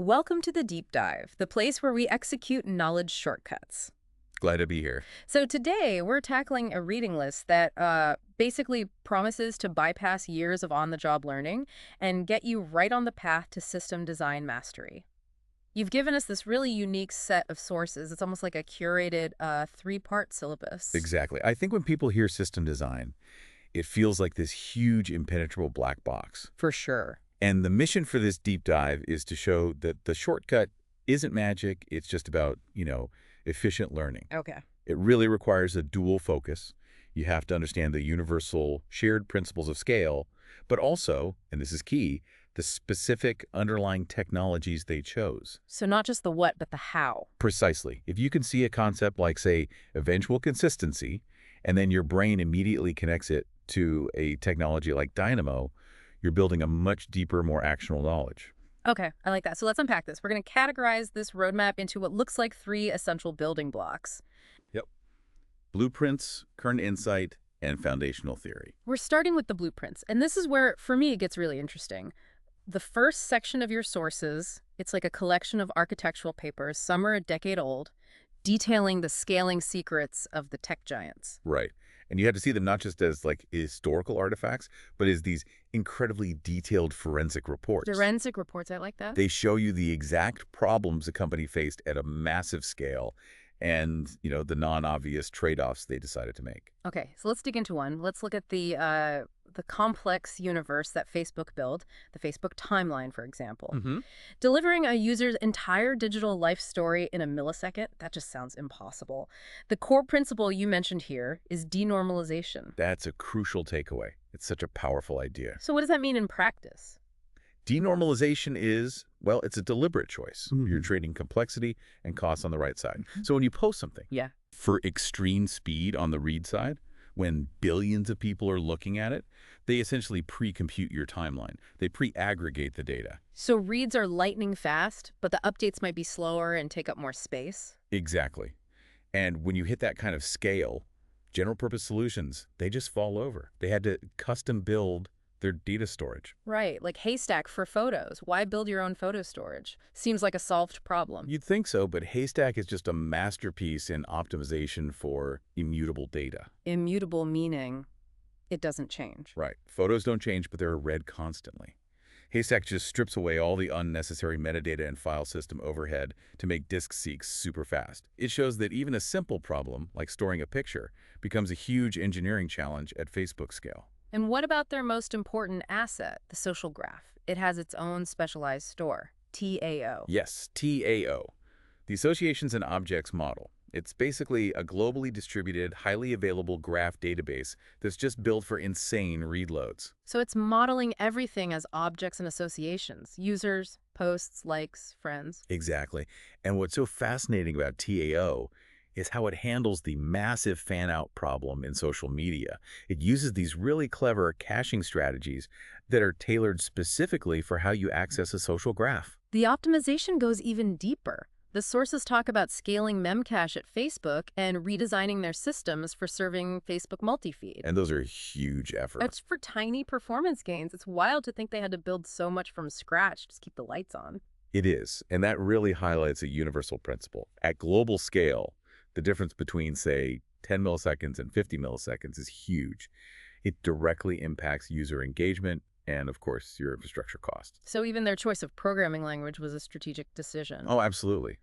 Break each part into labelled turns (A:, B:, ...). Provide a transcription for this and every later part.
A: Welcome to the Deep Dive, the place where we execute knowledge shortcuts.
B: Glad to be here.
A: So today we're tackling a reading list that basically promises to bypass years of on-the-job learning and get you right on the path to system design mastery. You've given us this really unique set of sources. It's almost like a curated three-part syllabus.
B: Exactly. I think when people hear system design, it feels like this huge impenetrable black box.
A: For sure.
B: And the mission for this deep dive is to show that the shortcut isn't magic. It's just about, efficient learning.
A: Okay.
B: It really requires a dual focus. You have to understand the universal shared principles of scale, but also, and this is key, the specific underlying technologies they chose.
A: So not just the what, but the how.
B: Precisely. If you can see a concept like, say, eventual consistency, and then your brain immediately connects it to a technology like Dynamo, you're building a much deeper, more actionable knowledge.
A: Okay, I like that. So let's unpack this. We're going to categorize this roadmap into what looks like three essential building blocks.
B: Yep. Blueprints, current insight, and foundational theory.
A: We're starting with the blueprints, and this is where, for me, it gets really interesting. The first section of your sources, it's like a collection of architectural papers, some are a decade old, detailing the scaling secrets of the tech giants.
B: Right. And you had to see them not just as like historical artifacts, but as these incredibly detailed forensic reports.
A: Forensic reports, I like that.
B: They show you the exact problems a company faced at a massive scale and, the non-obvious trade-offs they decided to make.
A: Okay, so let's dig into one. Let's look at the complex universe that Facebook built, the Facebook timeline, for example. Delivering a user's entire digital life story in a millisecond, that just sounds impossible. The core principle you mentioned here is denormalization.
B: That's a crucial takeaway. It's such a powerful idea.
A: So what does that mean in practice?
B: Denormalization is, well, it's a deliberate choice. You're trading complexity and costs on the right side. So when you post something
A: Yeah.
B: for extreme speed on the read side, when billions of people are looking at it, they essentially pre-compute your timeline. They pre-aggregate the data.
A: So reads are lightning fast, but the updates might be slower and take up more space?
B: Exactly. And when you hit that kind of scale, general purpose solutions, they just fall over. They had to custom build their data storage.
A: Right, like Haystack for photos. Why build your own photo storage? Seems like a solved problem.
B: You'd think so, but Haystack is just a masterpiece in optimization for immutable data.
A: Immutable meaning it doesn't change.
B: Right. Photos don't change, but they're read constantly. Haystack just strips away all the unnecessary metadata and file system overhead to make disk seeks super fast. It shows that even a simple problem, like storing a picture, becomes a huge engineering challenge at Facebook scale.
A: And what about their most important asset, the social graph? It has its own specialized store, TAO.
B: Yes, TAO, the Associations and Objects Model. It's basically a globally distributed, highly available graph database that's just built for insane read loads.
A: So it's modeling everything as objects and associations, users, posts, likes, friends.
B: Exactly. And what's so fascinating about TAO is how it handles the massive fan-out problem in social media. It uses these really clever caching strategies that are tailored specifically for how you access a social graph.
A: The optimization goes even deeper. The sources talk about scaling Memcache at Facebook and redesigning their systems for serving Facebook multi-feed.
B: And those are huge efforts.
A: That's for tiny performance gains. It's wild to think they had to build so much from scratch to keep the lights on.
B: It is, and that really highlights a universal principle. At global scale, the difference between, say, 10 milliseconds and 50 milliseconds is huge. It directly impacts user engagement and, of course, your infrastructure costs.
A: So even their choice of programming language was a strategic decision.
B: Oh, absolutely.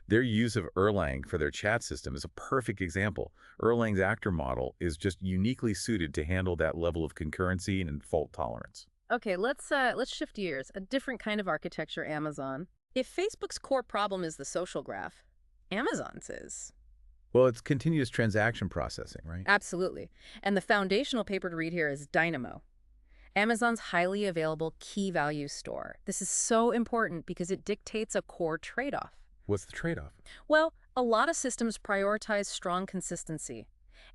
B: Their use of Erlang for their chat system is a perfect example. Erlang's actor model is just uniquely suited to handle that level of concurrency and fault tolerance.
A: Okay, let's shift gears. A different kind of architecture, Amazon. If Facebook's core problem is the social graph, Amazon's is.
B: Well, it's continuous transaction processing, right?
A: Absolutely. And the foundational paper to read here is Dynamo, Amazon's highly available key value store. This is so important because it dictates a core trade-off.
B: What's the trade-off?
A: Well, a lot of systems prioritize strong consistency.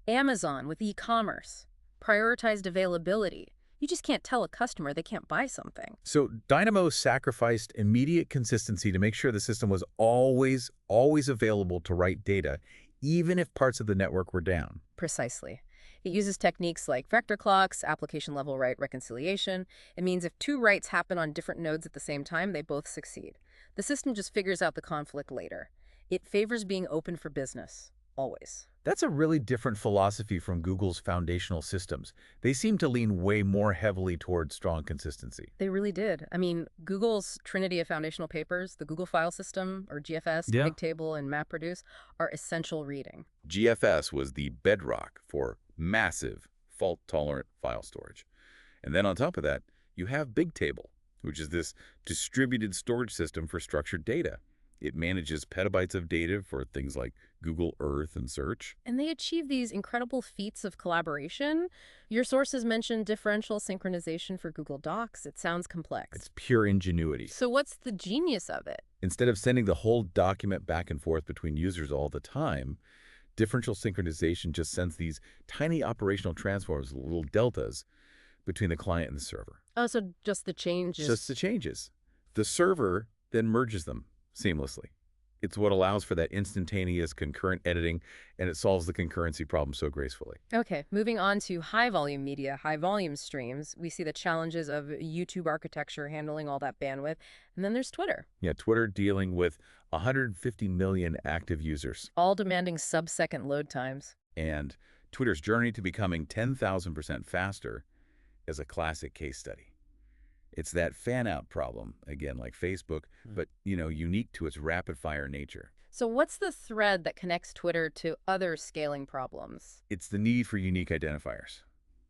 A: Amazon, with e-commerce, prioritized availability. You just can't tell a customer they can't buy something.
B: So Dynamo sacrificed immediate consistency to make sure the system was always available to write data, even if parts of the network were down.
A: Precisely. It uses techniques like vector clocks, application-level write reconciliation. It means if two writes happen on different nodes at the same time, they both succeed. The system just figures out the conflict later. It favors being open for business, always.
B: That's a really different philosophy from Google's foundational systems. They seem to lean way more heavily toward strong consistency.
A: They really did. I mean, Google's trinity of foundational papers, the Google File System, or GFS,
B: Yeah.
A: Bigtable, and MapReduce, are essential reading.
B: GFS was the bedrock for massive, fault-tolerant file storage. And then on top of that, you have Bigtable, which is this distributed storage system for structured data. It manages petabytes of data for things like Google Earth and Search.
A: And they achieve these incredible feats of collaboration. Your sources mentioned differential synchronization for Google Docs. It sounds complex.
B: It's pure ingenuity.
A: So what's the genius of it?
B: Instead of sending the whole document back and forth between users all the time, differential synchronization just sends these tiny operational transforms, little deltas, between the client and the server.
A: Oh, so just the changes.
B: Just the changes. The server then merges them seamlessly. It's what allows for that instantaneous concurrent editing, and it solves the concurrency problem so gracefully.
A: Okay, moving on to high-volume media, high-volume streams. We see the challenges of YouTube architecture handling all that bandwidth. And then there's Twitter,
B: Yeah, Twitter dealing with 150 million active users.
A: all demanding sub-second load times.
B: And Twitter's journey to becoming 10,000% faster is a classic case study. It's that fan-out problem, again, like Facebook, but, unique to its rapid-fire nature.
A: So what's the thread that connects Twitter to other scaling problems?
B: It's the need for unique identifiers.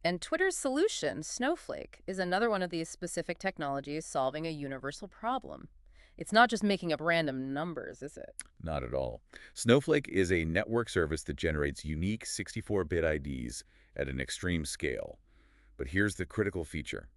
A: And Twitter's solution, Snowflake, is another one of these specific technologies solving a universal problem. It's not just making up random numbers, is it?
B: Not at all. Snowflake is a network service that generates unique 64-bit IDs at an extreme scale. But here's the critical feature.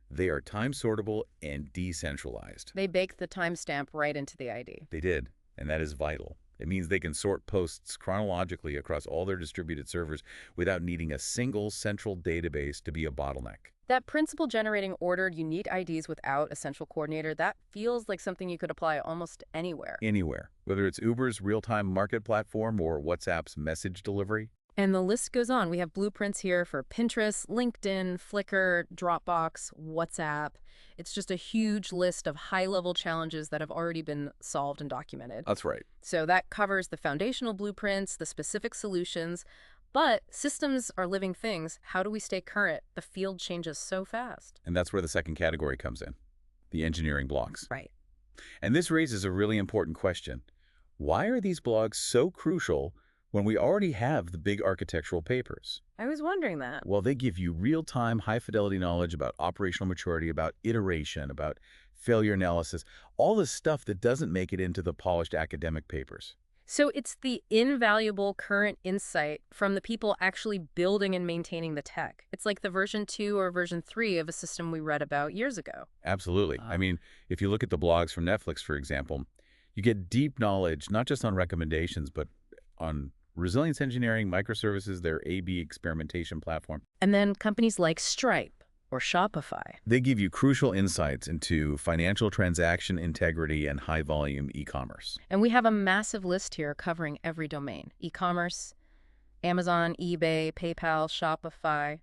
B: They are time-sortable and decentralized.
A: They baked the timestamp right into the ID.
B: They did, and that is vital. It means they can sort posts chronologically across all their distributed servers without needing a single central database to be a bottleneck.
A: That principle generating ordered unique IDs without a central coordinator, that feels like something you could apply almost anywhere.
B: Anywhere, whether it's Uber's real-time market platform or WhatsApp's message delivery.
A: And the list goes on. We have blueprints here for Pinterest, LinkedIn, Flickr, Dropbox, WhatsApp. It's just a huge list of high-level challenges that have already been solved and documented.
B: That's right.
A: So that covers the foundational blueprints, the specific solutions. But systems are living things. How do we stay current? The field changes so fast.
B: And that's where the second category comes in, the engineering blocks.
A: Right.
B: And this raises a really important question. Why are these blogs so crucial when we already have the big architectural papers?
A: I was wondering that.
B: Well, they give you real-time, high-fidelity knowledge about operational maturity, about iteration, about failure analysis, all the stuff that doesn't make it into the polished academic papers.
A: So it's the invaluable current insight from the people actually building and maintaining the tech. It's like the version 2 or version 3 of a system we read about years ago.
B: Absolutely. I mean, if you look at the blogs from Netflix, for example, you get deep knowledge, not just on recommendations, but on resilience engineering, microservices, their A/B experimentation platform.
A: And then companies like Stripe or Shopify.
B: They give you crucial insights into financial transaction integrity and high-volume e-commerce.
A: And we have a massive list here covering every domain. E-commerce, Amazon, eBay, PayPal, Shopify,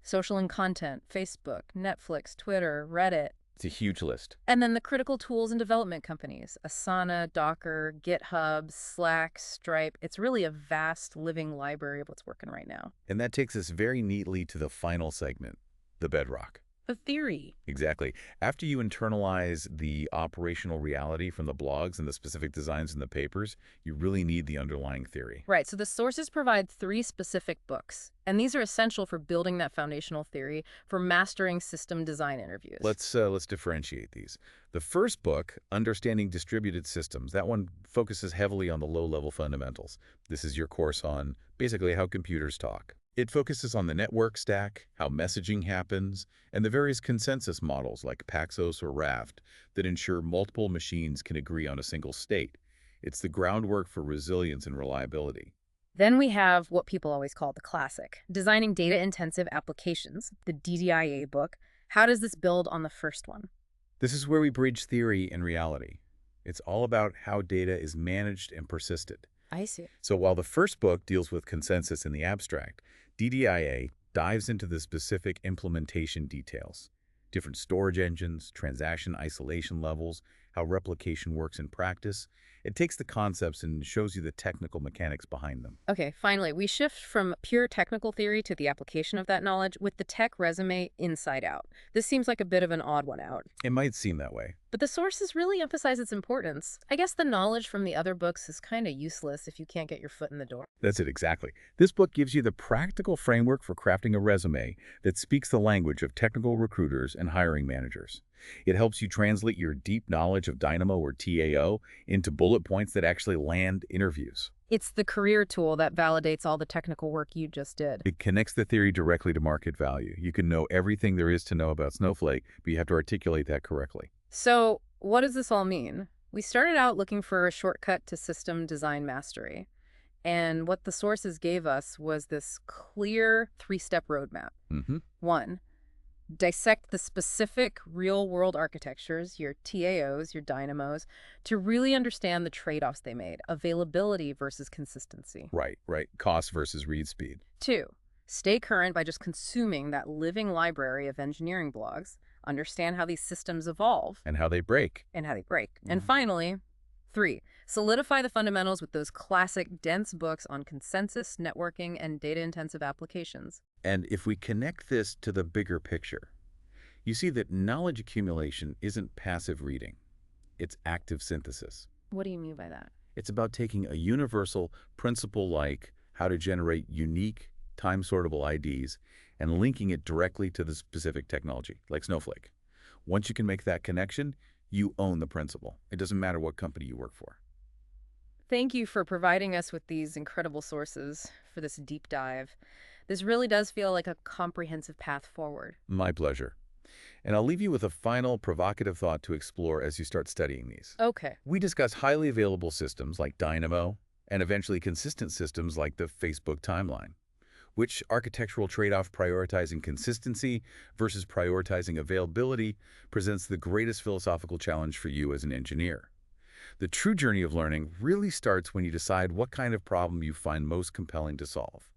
A: social and content, Facebook, Netflix, Twitter, Reddit.
B: It's a huge list.
A: And then the critical tools and development companies, Asana, Docker, GitHub, Slack, Stripe. It's really a vast living library of what's working right now.
B: And that takes us very neatly to the final segment, the bedrock.
A: The theory.
B: Exactly. After you internalize the operational reality from the blogs and the specific designs in the papers, you really need the underlying theory.
A: Right, so the sources provide 3 specific books, and these are essential for building that foundational theory, for mastering system design interviews.
B: Let's differentiate these. The first book, Understanding Distributed Systems, that one focuses heavily on the low-level fundamentals. This is your course on basically how computers talk. It focuses on the network stack, how messaging happens, and the various consensus models like Paxos or Raft that ensure multiple machines can agree on a single state. It's the groundwork for resilience and reliability.
A: Then we have what people always call the classic, Designing Data-Intensive Applications, the DDIA book. How does this build on the first one?
B: This is where we bridge theory and reality. It's all about how data is managed and persisted.
A: I see.
B: So while the first book deals with consensus in the abstract, DDIA dives into the specific implementation details. Different storage engines, transaction isolation levels, how replication works in practice. It takes the concepts and shows you the technical mechanics behind them.
A: Okay, finally, we shift from pure technical theory to the application of that knowledge with the tech resume inside out. This seems like a bit of an odd one out.
B: It might seem that way.
A: But the sources really emphasize its importance. I guess the knowledge from the other books is kind of useless if you can't get your foot in the door.
B: That's it exactly. This book gives you the practical framework for crafting a resume that speaks the language of technical recruiters and hiring managers. It helps you translate your deep knowledge of Dynamo or TAO into bullet points that actually land interviews.
A: It's the career tool that validates all the technical work you just did.
B: It connects the theory directly to market value. You can know everything there is to know about Snowflake, but you have to articulate that correctly.
A: So, what does this all mean? We started out looking for a shortcut to system design mastery. And what the sources gave us was this clear three-step roadmap.
B: Mm-hmm.
A: 1. Dissect the specific real-world architectures, your TAOs, your dynamos, to really understand the trade-offs they made, availability versus consistency.
B: Right. Cost versus read speed.
A: 2. Stay current by just consuming that living library of engineering blogs, understand how these systems evolve
B: And how they break.
A: and how they break. And finally, 3. Solidify the fundamentals with those classic dense books on consensus, networking, and data-intensive applications.
B: And if we connect this to the bigger picture, you see that knowledge accumulation isn't passive reading. It's active synthesis.
A: What do you mean by that?
B: It's about taking a universal principle like how to generate unique, time-sortable IDs and linking it directly to the specific technology, like Snowflake. Once you can make that connection, you own the principle. It doesn't matter what company you work for.
A: Thank you for providing us with these incredible sources for this deep dive. This really does feel like a comprehensive path forward.
B: My pleasure. And I'll leave you with a final provocative thought to explore as you start studying these.
A: Okay.
B: We discuss highly available systems like Dynamo and eventually consistent systems like the Facebook timeline. Which architectural trade-off prioritizing consistency versus prioritizing availability presents the greatest philosophical challenge for you as an engineer? The true journey of learning really starts when you decide what kind of problem you find most compelling to solve.